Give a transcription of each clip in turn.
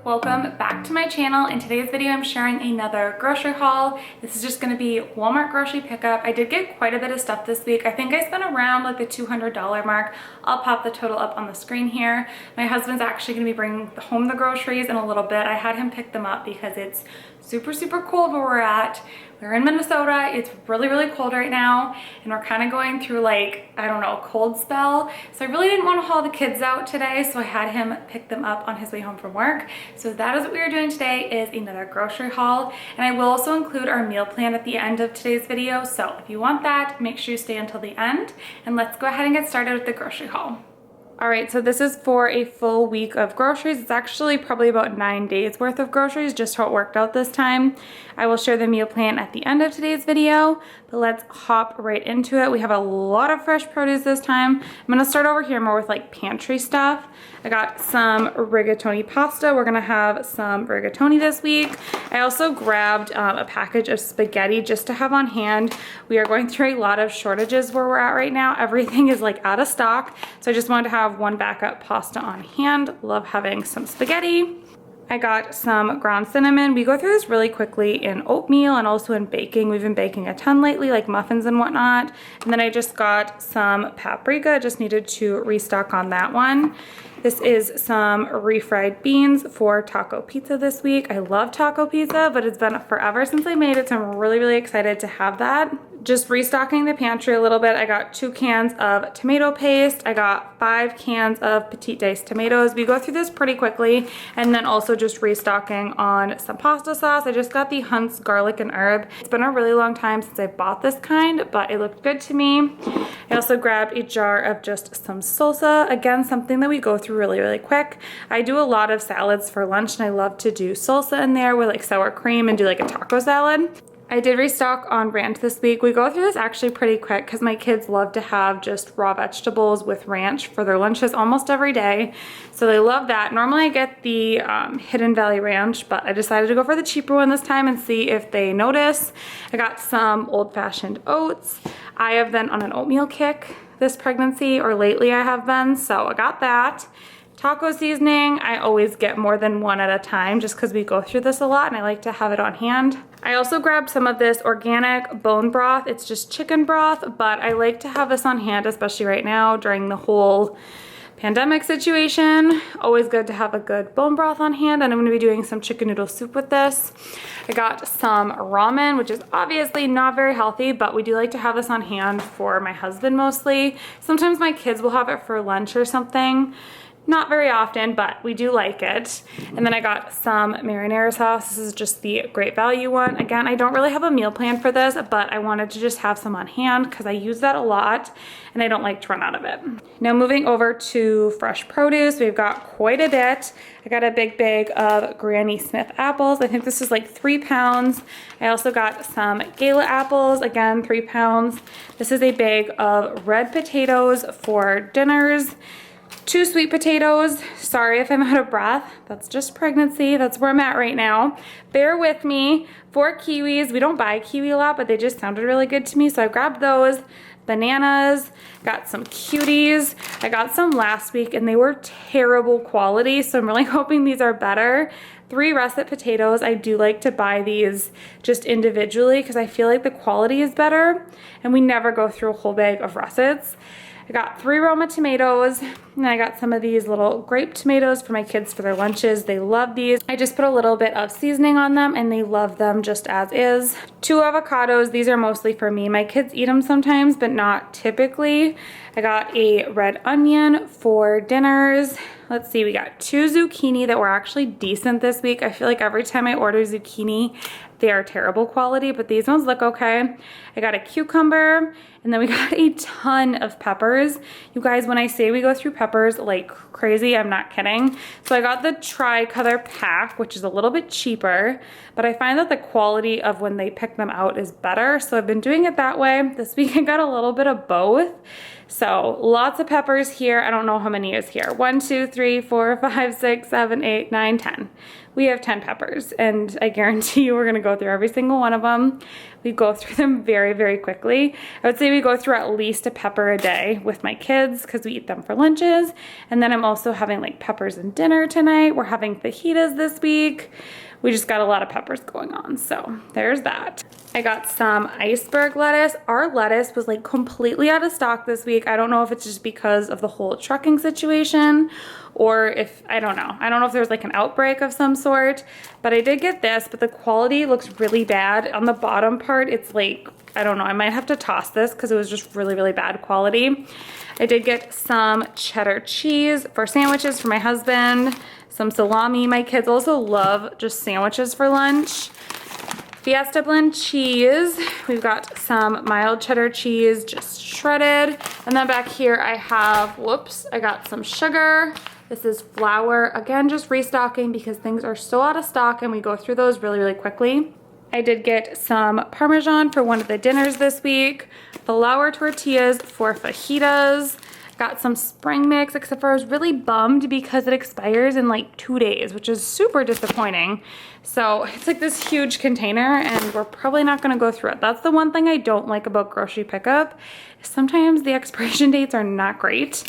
Welcome back to my channel. In today's video I'm sharing another grocery haul. This is just going to be Walmart grocery pickup. I did get quite a bit of stuff this week. I think I spent around like the $200 mark. I'll pop the total up on the screen here. My husband's actually going to be bringing home the groceries in a little bit. I had him pick them up because it's super cold where we're at. We're in Minnesota. It's really cold right now and we're kind of going through like, I don't know, a cold spell. So I really didn't want to haul the kids out today, so I had him pick them up on his way home from work. So that is what we are doing today, is another grocery haul. And I will also include our meal plan at the end of today's video. So if you want that, make sure you stay until the end. And let's go ahead and get started with the grocery haul. All right, so this is for a full week of groceries. It's actually probably about 9 days worth of groceries, just how it worked out this time. I will share the meal plan at the end of today's video, but let's hop right into it. We have a lot of fresh produce this time. I'm gonna start over here more with like pantry stuff. I got some rigatoni pasta. We're gonna have some rigatoni this week. I also grabbed a package of spaghetti just to have on hand. We are going through a lot of shortages where we're at right now. Everything is like out of stock, so I just wanted to have one backup pasta on hand. Love having some spaghetti. I got some ground cinnamon. We go through this really quickly in oatmeal and also in baking. We've been baking a ton lately, like muffins and whatnot. And then I just got some paprika. Just needed to restock on that one. This is some refried beans for taco pizza this week. I love taco pizza, but it's been forever since I made it, so I'm really excited to have that. Just restocking the pantry a little bit. I got 2 cans of tomato paste. I got 5 cans of petite diced tomatoes. We go through this pretty quickly. And then also just restocking on some pasta sauce. I just got the Hunt's garlic and herb. It's been a really long time since I bought this kind, but it looked good to me. I also grabbed a jar of just some salsa. Again, something that we go through really quick. I do a lot of salads for lunch and I love to do salsa in there with like sour cream and do like a taco salad. I did restock on ranch this week. We go through this actually pretty quick because my kids love to have just raw vegetables with ranch for their lunches almost every day. So they love that. Normally I get the Hidden Valley Ranch, but I decided to go for the cheaper one this time and see if they notice. I got some old-fashioned oats. I have been on an oatmeal kick this pregnancy, or lately I have been, so I got that. Taco seasoning, I always get more than one at a time just because we go through this a lot and I like to have it on hand. I also grabbed some of this organic bone broth. It's just chicken broth, but I like to have this on hand, especially right now during the whole pandemic situation. Always good to have a good bone broth on hand, and I'm gonna be doing some chicken noodle soup with this. I got some ramen, which is obviously not very healthy, but we do like to have this on hand for my husband mostly. Sometimes my kids will have it for lunch or something. Not very often, but we do like it. And then I got some marinara sauce. This is just the Great Value one. Again, I don't really have a meal plan for this, but I wanted to just have some on hand because I use that a lot and I don't like to run out of it. Now moving over to fresh produce, we've got quite a bit. I got a big bag of Granny Smith apples. I think this is like 3 pounds. I also got some Gala apples, again 3 pounds. This is a bag of red potatoes for dinners. 2 sweet potatoes. Sorry if I'm out of breath. That's just pregnancy. That's where I'm at right now. Bear with me. 4 kiwis. We don't buy kiwi a lot, but they just sounded really good to me, so I grabbed those. Bananas. Got some cuties. I got some last week and they were terrible quality, so I'm really hoping these are better. 3 russet potatoes. I do like to buy these just individually because I feel like the quality is better and we never go through a whole bag of russets. I got 3 Roma tomatoes, and I got some of these little grape tomatoes for my kids for their lunches. They love these. I just put a little bit of seasoning on them, and they love them just as is. 2 avocados. These are mostly for me. My kids eat them sometimes, but not typically. I got a red onion for dinners. Let's see, we got 2 zucchini that were actually decent this week. I feel like every time I order zucchini, they are terrible quality, but these ones look okay. I got a cucumber, and then we got a ton of peppers. You guys, when I say we go through peppers like crazy, I'm not kidding. So I got the tri-color pack, which is a little bit cheaper, but I find that the quality of when they pick them out is better. So I've been doing it that way. This week I got a little bit of both. So lots of peppers here. I don't know how many is here. 1, 2, 3, 4, 5, 6, 7, 8, 9, 10. We have 10 peppers, and I guarantee you we're gonna go through every single one of them. We go through them very, very quickly. I would say we go through at least a pepper a day with my kids because we eat them for lunches. And then I'm also having like peppers in dinner tonight. We're having fajitas this week. We just got a lot of peppers going on, so there's that. I got some iceberg lettuce. Our lettuce was like completely out of stock this week. I don't know if it's just because of the whole trucking situation or if, I don't know. I don't know if there's like an outbreak of some sort, but I did get this, but the quality looks really bad. On the bottom part, it's like, I don't know, I might have to toss this because it was just really, really bad quality. I did get some cheddar cheese for sandwiches for my husband, some salami. My kids also love just sandwiches for lunch. Fiesta blend cheese. We've got some mild cheddar cheese, just shredded. And then back here I have, whoops, I got some sugar. This is flour. Again, just restocking because things are so out of stock and we go through those really, really quickly. I did get some Parmesan for one of the dinners this week. Flour tortillas for fajitas. Got some spring mix, except for I was really bummed because it expires in like 2 days, which is super disappointing. So it's like this huge container and we're probably not gonna go through it. That's the one thing I don't like about grocery pickup. Sometimes the expiration dates are not great.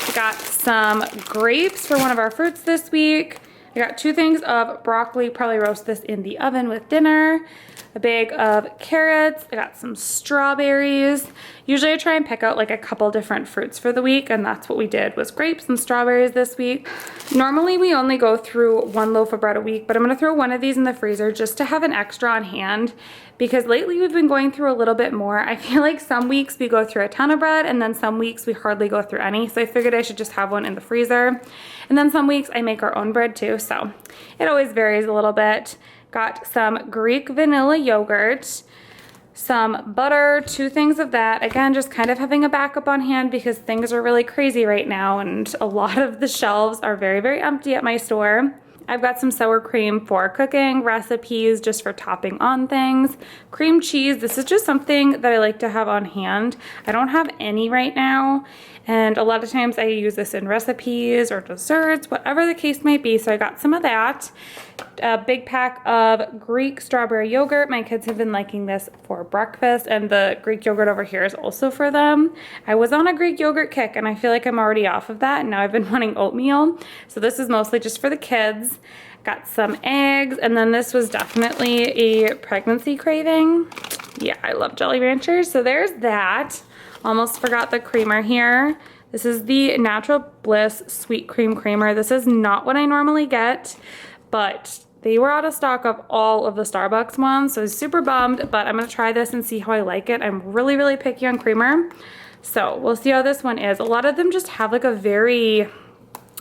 We got some grapes for one of our fruits this week. I got 2 things of broccoli, probably roast this in the oven with dinner. A bag of carrots. I got some strawberries. Usually I try and pick out like a couple different fruits for the week, and that's what we did, was grapes and strawberries this week. Normally we only go through 1 loaf of bread a week, but I'm gonna throw one of these in the freezer just to have an extra on hand because lately we've been going through a little bit more. I feel like some weeks we go through a ton of bread and then some weeks we hardly go through any, so I figured I should just have one in the freezer. And then some weeks I make our own bread too, so it always varies a little bit. Got some Greek vanilla yogurt, some butter, 2 things of that. Again, just kind of having a backup on hand because things are really crazy right now and a lot of the shelves are very, very empty at my store. I've got some sour cream for cooking, recipes just for topping on things. Cream cheese, this is just something that I like to have on hand. I don't have any right now, and a lot of times I use this in recipes or desserts, whatever the case might be, so I got some of that. A big pack of Greek strawberry yogurt. My kids have been liking this for breakfast, and the Greek yogurt over here is also for them. I was on a Greek yogurt kick, and I feel like I'm already off of that, and now I've been wanting oatmeal, so this is mostly just for the kids. Got some eggs, and then this was definitely a pregnancy craving. Yeah, I love Jolly Ranchers, so there's that. Almost forgot the creamer here. This is the Natural Bliss Sweet Cream Creamer. This is not what I normally get, but they were out of stock of all of the Starbucks ones, so I was super bummed, but I'm gonna try this and see how I like it. I'm really, really picky on creamer, so we'll see how this one is. A lot of them just have like a very,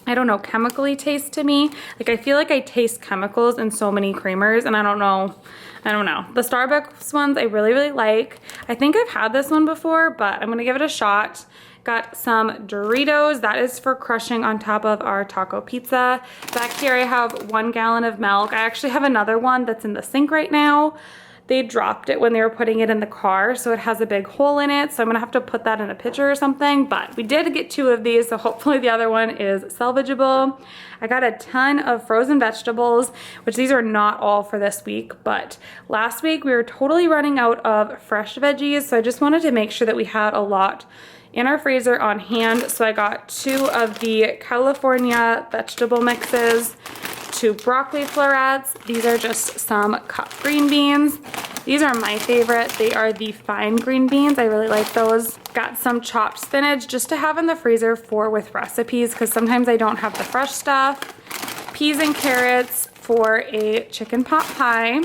I don't know, chemically taste to me. Like I feel like I taste chemicals in so many creamers, and I don't know. The Starbucks ones I really, really like. I think I've had this one before, but I'm gonna give it a shot. Got some Doritos. That is for crushing on top of our taco pizza. Back here I have 1 gallon of milk. I actually have another one that's in the sink right now. They dropped it when they were putting it in the car, so it has a big hole in it, so I'm gonna have to put that in a pitcher or something, but we did get 2 of these, so hopefully the other one is salvageable. I got a ton of frozen vegetables, which these are not all for this week, but last week we were totally running out of fresh veggies, so I just wanted to make sure that we had a lot in our freezer on hand. So I got 2 of the California vegetable mixes, 2 broccoli florets. These are just some cut green beans. These are my favorite. They are the fine green beans. I really like those. Got some chopped spinach just to have in the freezer for with recipes because sometimes I don't have the fresh stuff. Peas and carrots for a chicken pot pie.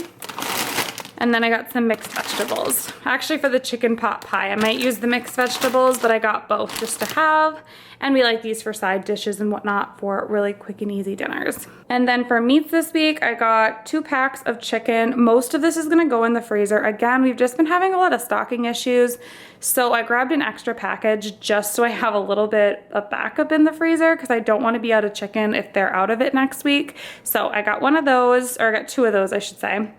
And then I got some mixed vegetables. Actually, for the chicken pot pie, I might use the mixed vegetables, but I got both just to have. And we like these for side dishes and whatnot for really quick and easy dinners. And then for meats this week, I got 2 packs of chicken. Most of this is gonna go in the freezer. Again, we've just been having a lot of stocking issues. So I grabbed an extra package just so I have a little bit of backup in the freezer because I don't wanna be out of chicken if they're out of it next week. So I got 1 of those, or I got 2 of those, I should say.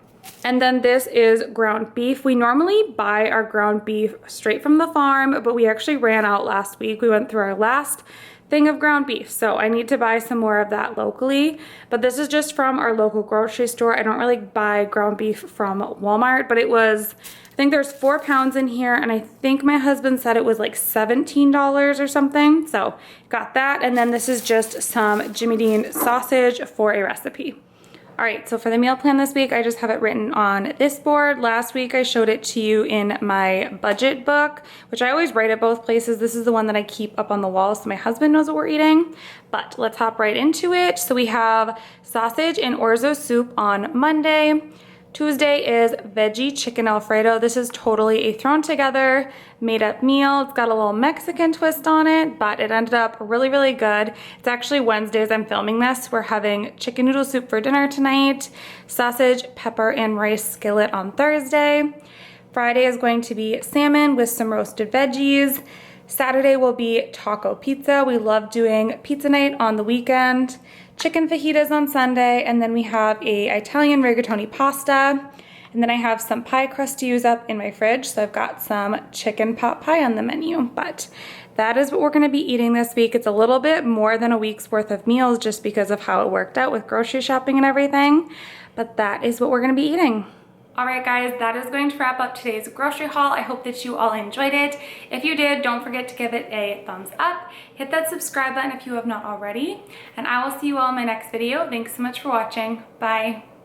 And then this is ground beef. We normally buy our ground beef straight from the farm, but we actually ran out last week. We went through our last thing of ground beef, so I need to buy some more of that locally. But this is just from our local grocery store. I don't really buy ground beef from Walmart, but it was, I think there's 4 pounds in here, and I think my husband said it was like $17 or something. So got that, and then this is just some Jimmy Dean sausage for a recipe. All right, so for the meal plan this week, I just have it written on this board. Last week I showed it to you in my budget book, which I always write at both places. This is the one that I keep up on the wall so my husband knows what we're eating. But let's hop right into it. So we have sausage and orzo soup on Monday. Tuesday is veggie chicken Alfredo. This is totally a thrown together, made up meal. It's got a little Mexican twist on it, but it ended up really, really good. It's actually Wednesday as I'm filming this. We're having chicken noodle soup for dinner tonight, sausage, pepper, and rice skillet on Thursday. Friday is going to be salmon with some roasted veggies. Saturday will be taco pizza. We love doing pizza night on the weekend. Chicken fajitas on Sunday, and then we have a Italian rigatoni pasta, and then I have some pie crust to use up in my fridge, so I've got some chicken pot pie on the menu. But that is what we're gonna be eating this week. It's a little bit more than a week's worth of meals just because of how it worked out with grocery shopping and everything, but that is what we're gonna be eating. All right, guys, that is going to wrap up today's grocery haul. I hope that you all enjoyed it. If you did, don't forget to give it a thumbs up. Hit that subscribe button if you have not already. And I will see you all in my next video. Thanks so much for watching. Bye.